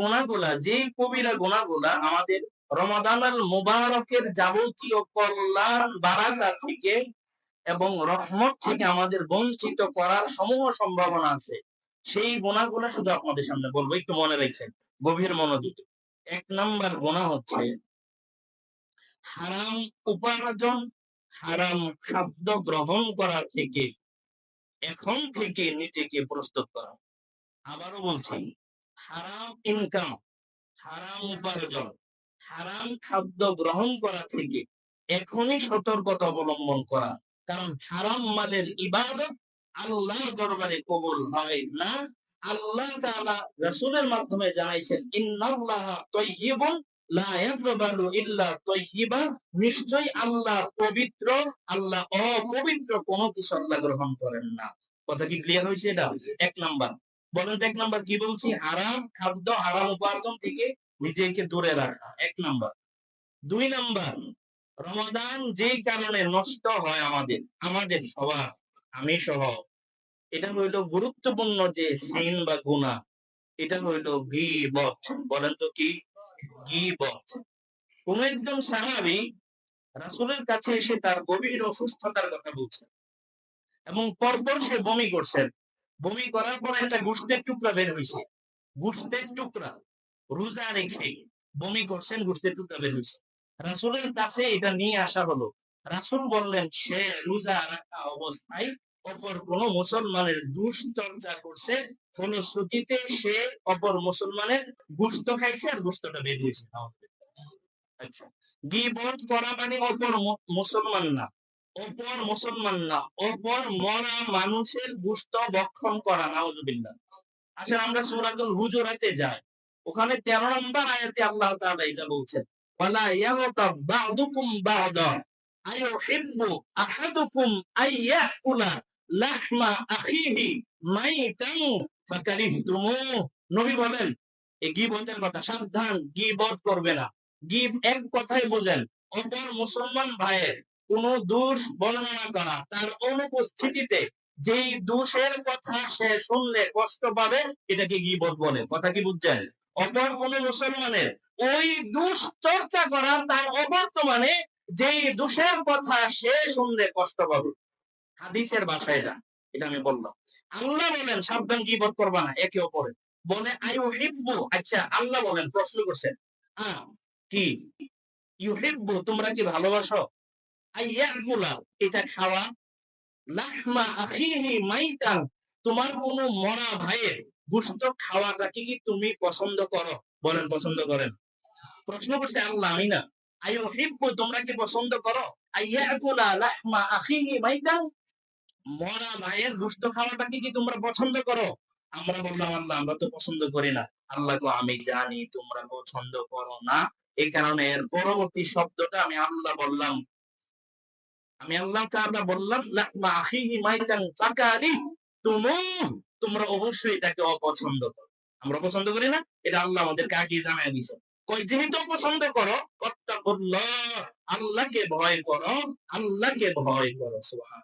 গুনাহগুলা, যে কবিরা গুনাহগুলা আমাদের রমাদানুল মুবারকের যাবতীয় কল্যাণ বারাকা থেকে এবং রহমত থেকে আমাদের বঞ্চিত করার সমূহ সম্ভাবনা আছে, সেই গুনাহগুলা শুধু আপনাদের সামনে বলবো, একটু মনে রাখেন গভীর মনোযোগ। 1 নাম্বার গুনাহ হচ্ছে হারাম উপার্জন, হারাম খাদ্য গ্রহণ করা থেকে এখন থেকে নিজেকে প্রস্তুত করা। আবারও বলছি, হারাম ইনকাম, হারাম উপার্জন, হারাম খাদ্য গ্রহণ করা থেকে এখনই সতর্কতা অবলম্বন করা। কারণ হারাম মালের ইবাদত আল্লাহর দরবারে কবুল হয় না। আল্লাহ তাআলা রাসূলের মাধ্যমে জানাইছেন, ইন্নাল্লাহা তাইয়্যিবুন লা ইয়াকবালু ইল্লা তাইয়্যিবা, নিশ্চয়ই আল্লাহ পবিত্র, আল্লাহ অপবিত্র কোনো কিছু আল্লাহ গ্রহণ করেন না। কথা কি ক্লিয়ার হয়েছে? এটা 1 নাম্বার। বলেন তো 1 নাম্বার কি বলছি? হারাম খাদ্য, হারাম উপার্জন থেকে নিজেকে দূরে রাখা, 1 নাম্বার। 2 নাম্বার, রমাদান যেই কারণে নষ্ট হয় আমাদের সবার, আমি সহ, এটা হইলো গুরুত্বপূর্ণ যে সিন বা গুনাহ, এটা হইলো গীবত। বলেন তো কি? গীবত। কোন একজন সাহাবী রাসূলের কাছে এসে তার গভীর অসুস্থতার কথা বলছেন এবং পরপর সে বমি করছেন। বমি করার পর একটা গোশতের টুকরা বের হইছে, গোশতের টুকরা, রোজা রেখে বমি করছেন, গোশতের টুকরা বের হইছে। রাসূলের কাছে এটা নিয়ে আসা হলো। রাসূল বললেন, সে রোজা রাখা অবস্থায় অপর কোন মুসলমানের দুশ্চর্চা করছে, ফলশ্রুতিতে সে অপর মুসলমানের গোশত খাইছে আর গোশতটা বের হইছে। আচ্ছা, গীবত করা মানে অপর মুসলমান না, অপর মুসলমান না, অপর মরা মানুষের গোশত ভক্ষণ করা, নাউযুবিল্লাহ। আসলে আমরা সূরাতুল হুজুরাতে যাই, ওখানে 13 নম্বর আয়াতে আল্লাহ তাআলা এটা বলছেন, ওয়ালা ইয়াগতাব বা'দুকুম বা'দা আইয়ুহিব্বু আহাদুকুম আইয়াকুলা লাহমা আখিহি মাইতান ফাকারিহতুমুহ। নবী বলেন এই গীবতের কথা, সাবধান, গীবত করবে না। গীব এক কথায় বোঝেন অপর মুসলমান ভাইয়ের কোন দোষ বর্ণনা করা, তার অনুপস্থিতিতে যেই দোষের কথা সে শুনলে কষ্ট পাবে, এটাকে গীবত বলে। কথা কি বুঝছেন? অপর কোন মুসলমানের ওই দোষ চর্চা করা, তার অবর্তমানে যেই দোষের কথা সে শুনলে কষ্ট পাবে। হাদিসের ভাষা এটা, এটা আমি বললাম। আল্লাহ বলেন সাবধান, গীবত করবা না একে অপরের। বলে আইয়ুহিব্বু, আচ্ছা আল্লাহ বলেন, প্রশ্ন করছেন, কি ইউহিব্বু, তোমরা কি ভালোবাসো, আইয়াকুলা, এটা খাওয়া, লাহমা আখিহি মাইতান, তোমার কোন মরা ভাইয়ের গোশত খাওয়াটাকে কি তুমি পছন্দ করো? বলেন পছন্দ করেন? প্রশ্ন করছে আল্লাহ, আমি না। আইয়ুহিব্বু, তোমরা কি পছন্দ করো, আইয়াকুলা লাহমা আখিহি মাইতান, মরা ভাইয়ের গোশত খাওয়াটাকে কি তোমরা পছন্দ করো? আমরা বললাম, আল্লাহ আমরা তো পছন্দ করি না। আল্লাহ তো, আমি জানি তোমরা পছন্দ করো না, এই কারণে এর পরবর্তী শব্দটা আমি আল্লাহ বললাম, আমি আল্লাহ তাআলা বললাম, লাহমা আখিহি মাইতান ফাকারিহতুমুহ, তোমরা অবশ্যই এটাকে অপছন্দ করো। আমরা পছন্দ করি না, এটা আল্লাহ আমাদেরকে আগে জানায় দিয়েছে। কই, যেহেতু পছন্দ করো, ওয়াত্তাকুল্লাহ, আল্লাহকে ভয় করো, আল্লাহকে ভয় করো। সুবহান।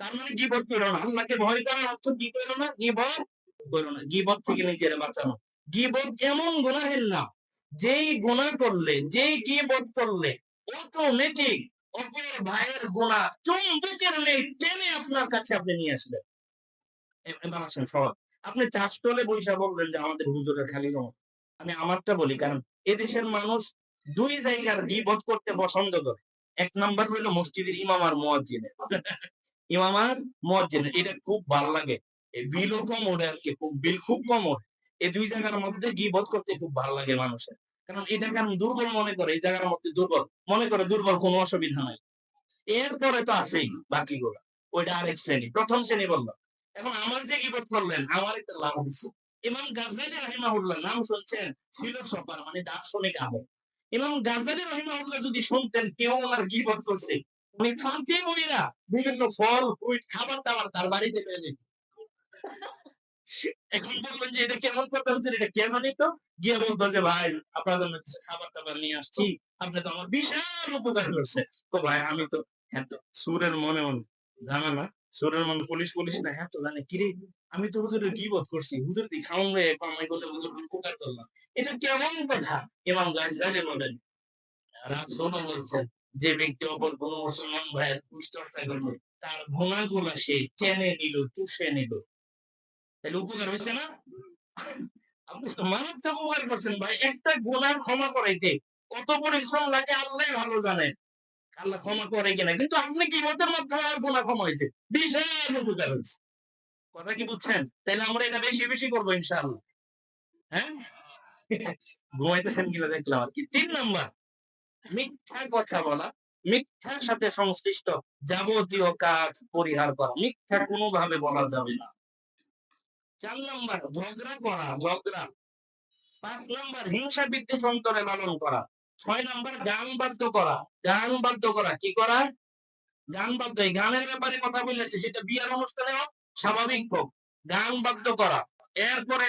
তার মানে গীবত করো না, আল্লাহকে ভয় করার অর্থ কি করো না, গীবত করো না। গীবত থেকে নিজের বাঁচানো। গীবত এমন গুনাহের নাম, যেই গুনাহ করলে, যেই গীবত করলে অটোমেটিক অপর ভাইয়ের গুনাহ চুম্বকের ন্যায় টেনে আপনার কাছে আপনি নিয়ে আসবেন। এবার আসেন সহজ, আপনি চাষতলে বৈশা বলবেন যে আমাদের হুজুরের খালি সমস্যা। আমি আমারটা বলি, কারণ এদেশের মানুষ 2 জায়গার গীবত করতে পছন্দ করে। 1 নাম্বার হইলো মসজিদের ইমাম আর মুয়াজ্জিনের। ইমাম আর মুয়াজ্জিনের, এটা খুব ভালো লাগে। এই বিলও কম ওঠে আর কি, বিল খুব কম ওঠে। এই 2 জায়গার মধ্যে গীবত করতে খুব ভালো লাগে মানুষের। কারণ এটা কারণ দুর্বল মনে করে, এই জায়গার মধ্যে দুর্বল মনে করে, দুর্বল কোনো অসুবিধা নাই। এরপরে তো আছেই বাকিগুলো, ওইটা আরেক শ্রেণী। প্রথম শ্রেণী বললাম। এখন আমার যে গীবত করলেন, আমার একটা লাভ হচ্ছে। ইমাম গাজ্জালী রাহিমাহুল্লাহ, নাম শুনছেন? ফিলোসফার, মানে দার্শনিক আলেম। ইমাম গাজ্জালী রাহিমাহুল্লাহ যদি শুনতেন কেউ ওনার গীবত করছে, উনি ফাঁকে বইরা বিভিন্ন ফল ফ্রুট খাবার দাবার তার বাড়িতে নিয়ে যেত। এখন বলবেন যে এটা কেমন কথা হচ্ছে, এটা কেমন? তো গিয়ে বলতো যে ভাই, আপনার জন্য কিছু খাবার টাবার নিয়ে আসছি, আপনি তো আমার বিশাল উপকার করছে। তো ভাই আমি তো এত সুরের মনে মনে, জানা না, সুরের মনে পুলিশ পুলিশ না, হ্যাঁ তো জানে কিরে, আমি তো হুজুরের গীবত করছি, হুজুর কি খাওয়ান রে, কামাই করলে হুজুর উপকার করলাম। এটা কেমন কথা? ইমাম গাজ্জালী বলেন, রাসূলও বলছেন, যে ব্যক্তি অপর কোন মুসলমান ভাইয়ের দুশ্চর্চা করবে, তার গুনাহগুলো সে টেনে নিল, চুষে নিল। তাহলে উপকার হয়েছে না? আপনি তো মানুষকে উপকার করছেন ভাই। একটা গুনাহ ক্ষমা করাইতে কত পরিশ্রম লাগে আল্লাহ ভালো জানেন। আল্লাহ ক্ষমা করে কিনা, কিন্তু আপনি কি মতের মাধ্যমে আমার গুনাহ ক্ষমা হয়েছে, বিশাল উপকার হয়েছে। কথা কি বুঝছেন? তাহলে আমরা এটা বেশি বেশি করবো ইনশাআল্লাহ। হ্যাঁ, ঘুমাইতেছেন কিনা দেখলাম আর কি। 3 নাম্বার, মিথ্যা কথা বলা, মিথ্যার সাথে সংশ্লিষ্ট যাবতীয় কাজ পরিহার করা। মিথ্যা কোনোভাবে বলা যাবে না। 4 নাম্বার, ঝগড়া করা, ঝগড়া। 5 নাম্বার, হিংসা বিদ্বেষ অন্তরে লালন করা। 6 নাম্বার, গান বাদ্য করা। গান বাদ্য করা কি করা? গান বাদ্য, এই গানের ব্যাপারে কথা বলেছে, সেটা বিয়ের অনুষ্ঠানে হোক, স্বাভাবিক হোক, গান বাদ্য করা। এরপরে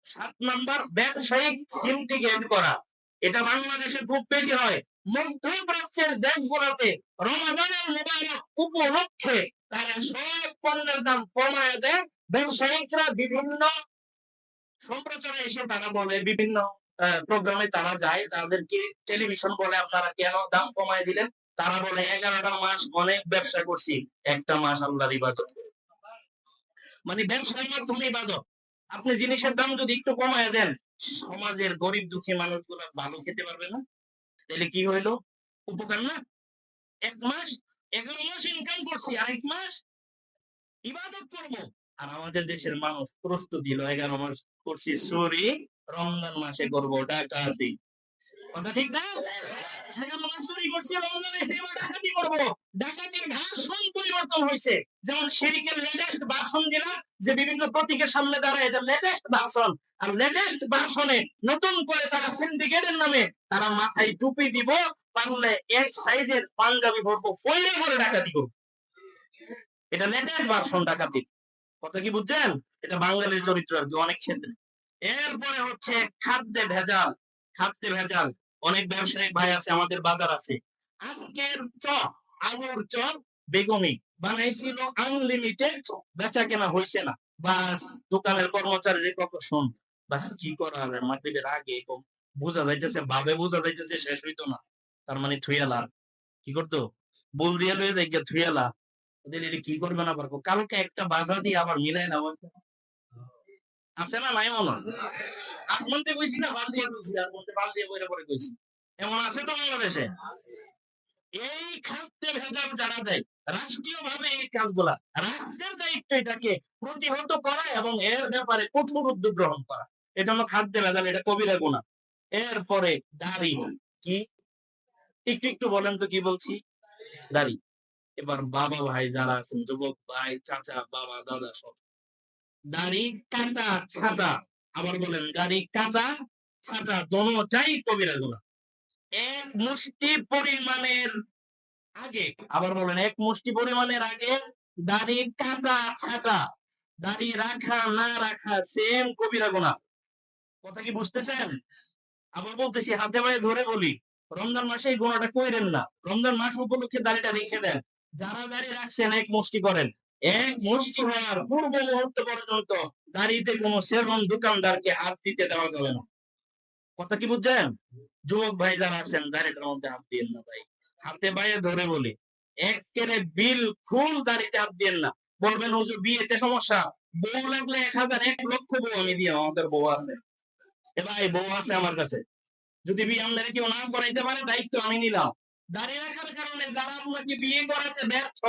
7 নাম্বার, ব্যবসায়িক সিন্ডিকেট করা। এটা বাংলাদেশে খুব বেশি হয়। মধ্যপ্রাচ্যের দেশগুলোতে রমাদানের মুবারক উপলক্ষে তারা সব পণ্যের দাম কমায় দেয়। ব্যবসায়িকরা বিভিন্ন সম্প্রচারে এসে তারা বলে, বিভিন্ন প্রোগ্রামে তারা যায়, তাদেরকে টেলিভিশন বলে আপনারা কেন দাম কমায় দিলেন? তারা বলে 11টা মাস অনেক ব্যবসা করছি, একটা মাস আল্লাহর ইবাদত করি। মানে ব্যবসার মাধ্যমে ইবাদত। আপনি জিনিসের দাম যদি একটু কমায় দেন, সমাজের গরিব দুঃখী মানুষগুলো ভালো খেতে পারবে না। তাহলে কি হইলো? উপকার না? 1 মাস, 11 মাস ইনকাম করছি, আর 1 মাস ইবাদত করব। আর আমাদের দেশের মানুষ প্রস্তুতি দিল, 11 মাস করছি চুরি, রমজান মাসে করব ডাকাতি। কথা ঠিক না? 11 মাস চুরি করছি, রমজানে এসে এবার ডাকাতি করব। ডাকাতির ভার্সন পরিবর্তন হয়েছে। যেমন শিরকের লেটেস্ট ভার্সন যেটা, যে বিভিন্ন প্রতীকের সামনে দাঁড়ায়, এটা লেটেস্ট ভার্সন। আর লেটেস্ট ভার্সনে নতুন করে তারা সিন্ডিকেটের নামে তারা মাথায় টুপি দিব, পারলে এক সাইজের পাঞ্জাবি পরবো, ফইরে করে ডাকাতি করব। এটা লেটেস্ট ভার্সন ডাকাতি। কথা কি বুঝছেন? এটা বাঙালির চরিত্র আর কি অনেক ক্ষেত্রে। এরপরে হচ্ছে খাদ্যে ভেজাল। খাদ্যে ভেজাল, অনেক ব্যবসায়িক ভাই আছে, আমাদের বাজার আছে, আজকের চপ, আলুর চপ, বেগুনি বানাইছিল আনলিমিটেড, বেচা কেনা হয়েছে না। বাস দোকানের কর্মচারীর কথা শুন, বাস কি করার, মাগরিবের আগে বোঝা যাইতেছে, ভাবে বোঝা যাইতেছে শেষ হইতো না, তার মানে থুইয়ালা কি করতো, বল দিয়ে লয়ে যাই থুইয়ালা। কি করবে না পারবো, কালকে একটা বাধা দিয়ে আবার মিলাই না, আছে না? নাই মনে আসমানতে কইছি না, বাল দিয়ে কইছি, আসমানতে বাল দিয়ে বইরে পরে কইছি, এমন আছে তো বাংলাদেশে। এই খাদ্যে ভেজাল যারা দেয়, রাষ্ট্রীয় ভাবে এই কাজগুলা, রাষ্ট্রের দায়িত্ব এটাকে প্রতিহত করা এবং এর ব্যাপারে কঠোর উদ্যোগ গ্রহণ করা। এজন্য খাদ্যে ভেজাল, এটা কবিরা গুনাহ। এরপরে দাড়ি, কি একটু একটু বলেন তো কি বলছি? দাড়ি। এবার বাবা ভাই যারা আছেন, যুবক ভাই, চাচা, বাবা, দাদা, সব দাড়ি কাটা ছাটা। আবার বলেন, দাড়ি কাটা ছাটা দোনোটাই কবিরা গুনাহ। এক মুষ্টি পরিমাণের আগে, আবার বলেন, এক মুষ্টি পরিমাণের আগে দাড়ি কাটা ছাটা, দাড়ি রাখা না রাখা সেম কবিরা গুনাহ। কথা কি বুঝতেছেন? আবার বলতেছি, হাতে পায়ে ধরে বলি, রমজান মাসে এই গুনাহটা কইরেন না। রমজান মাস উপলক্ষে দাড়িটা রেখে দেন। যারা দাড়ি রাখছেন এক মুষ্টি করেন। এক মুষ্টি হওয়ার পূর্ব মুহূর্ত পর্যন্ত দাড়িতে কোনো সেলুন দোকানদারকে হাত দিতে দেওয়া যাবে না। কথা কি বুঝছেন? যুবক ভাই যারা আছেন, দাড়িটার মধ্যে হাত দিয়েন না ভাই। হাতে পায়ে ধরে বলি, একেবারে বিলকুল দাড়িতে হাত দিয়েন না। বলবেন হুজুর বিয়েতে সমস্যা, বউ লাগলে 1000 1 লক্ষ বউ আমি দিয়ে, আমাদের বউ আছে। এ ভাই বউ আছে আমার কাছে, যদি বিয়ে আমাদের কেউ না করাইতে পারে, দায়িত্ব আমি নিলাম। দাঁড়িয়ে রাখার কারণে যারা আপনাকে বিয়ে করাতে ব্যর্থ,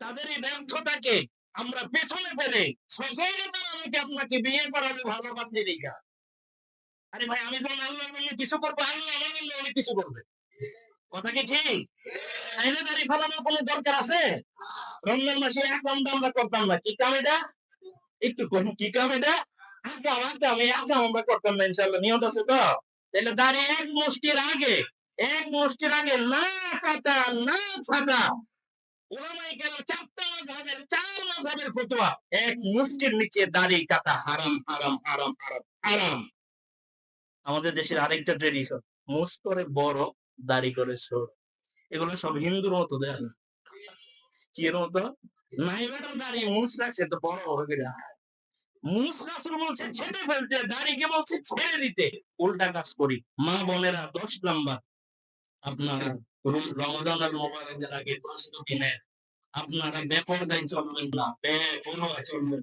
তাদের এই ব্যর্থতাকে আমরা পেছনে ফেলে সফলতার আমাকে আপনাকে বিয়ে করাবে ভালো পাত্রী দেখা। আরে ভাই, আমি যখন আল্লাহর জন্য কিছু করবো, আল্লাহ আমার জন্য অনেক কিছু করবে। কথা কি ঠিক? তাইলে দাড়ি ফেলানোর কোনো দরকার আছে? রমজান মাসে এক কাম আমরা করতাম না, কি কাম এটা? একটু কি কাম এটা? আকাম, আকাম, এই আকাম আমরা করতাম না ইনশাআল্লাহ, নিয়ত আছে তো? তাহলে দাড়ি এক মুষ্টির আগে, এক মুষ্টির আগে না কাটা না ছাটা। ওলামায়ে কেরাম 4টা মাযহাবের 4 মাযহাবের ফতোয়া, এক মুষ্টির নিচে দাড়ি কাটা হারাম, হারাম, হারাম, হারাম, হারাম। আমাদের দেশের আরেকটা ট্রেডিশন, মুছ করে বড়, দাড়ি করে ছোট। এগুলো সব হিন্দুর মতো, দেখেন কি এর মতো, নাই বেটার দাড়ি মুছ রাখছে তো বড় বড় করে। মুসা রাসূল বলছে ছেটে ফেলতে, দাড়িকে বলছে ছেড়ে দিতে। উল্টা কাজ করি। মা বোনেরা 10 নাম্বার, আপনারা রমজানুল মুবারকের আগে প্রস্তুতি নেন। আপনারা বেপরদায় চলবেন না, বেপরোয়া চলবেন।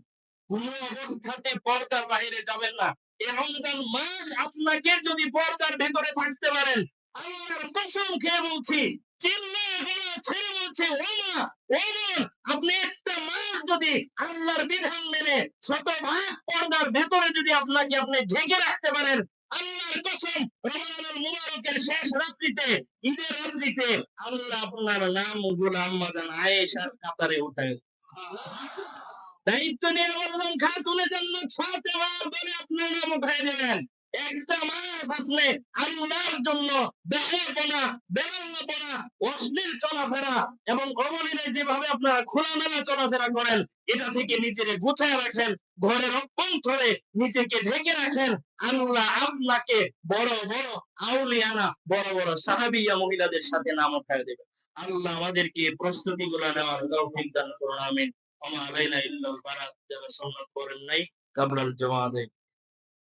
কোন অবস্থাতে পর্দার বাইরে যাবেন না। এই রমজান মাস আপনাকে যদি পর্দার ভেতরে থাকতে পারেন, আল্লাহর কসম খেয়ে বলছি, চিল্লায়ে গলা ছেড়ে বলছে, ওমা ওমা, আপনি একটা মাস যদি আল্লাহর বিধান মেনে শতভাগ পর্দার ভেতরে যদি আপনাকে আপনি ঢেকে রাখতে পারেন, আল্লাহর কসম, রমজানুল মুবারকের শেষ রাত্রিতে, ঈদের রাত্রিতে আল্লাহ আপনার নাম গোলাম আম্মাজান আয়েশার কাতারে উঠায়। দায়িত্ব নিয়ে বললাম, খাতুনে জান্নাত ফাতেমা বলে আপনার নাম উঠায় দেবেন। একটা মাস আপনি আল্লাহর জন্য বেহায়াপনা, বেরঙ্গপনা, অশ্লীল চলাফেরা এবং অবলীলায় যেভাবে আপনারা খোলামেলা চলাফেরা করেন, এটা থেকে নিজেকে গুছায় রাখেন, ঘরের অভ্যন্তরে নিজেকে ঢেকে রাখেন। আল্লাহ আপনাকে বড় বড় আউলিয়ানা, বড় বড় সাহাবিয়া মহিলাদের সাথে নাম উঠায় দেবেন। আল্লাহ আমাদেরকে প্রস্তুতি গুলো নেওয়ার তৌফিক দান করুন, আমিন। ওমা আলাইনা ইল্লাল বালাগ, যারা সুন্নাত করেন নাই কাবলাল জামাতে।